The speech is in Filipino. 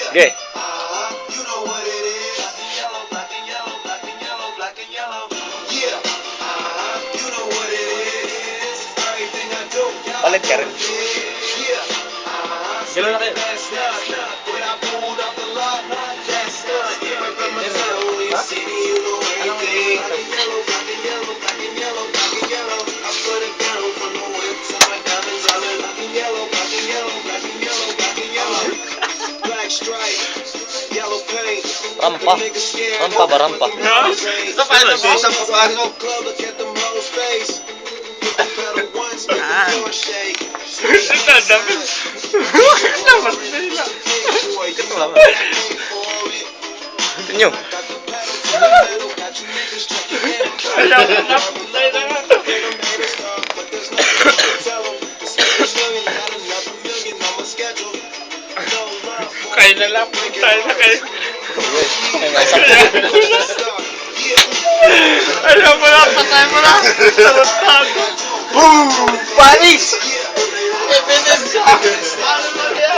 Okay. You know what it is. Black and yellow, black and yellow, black and yellow, black and yellow. Yeah. You know what it is. Everything I do. Palit ka rin. Yeah. Gano'n na kayo. That's not when I pulled up the lot. That's not from my town. We see you know everything. Black and yellow, black and yellow, black and yellow, black and yellow. I put it down from the whip to my diamonds. I'm in black and yellow, black and yellow, black and yellow, black and yellow. Black stripe, yellow paint. Rampa. Rampa ba, rampa? Ito pa ito, isang papasok. Club, look at them hoes face. Pedal once, make the floor shake. Ito, dami. Dapat nila. Inyo. Ayaw ko na, putay na nga. Kayo na lang, putay na kayo. Ayaw mo na, patay mo na. Tarantado. Boom! Paris! Evidence ka. Ano ba yan?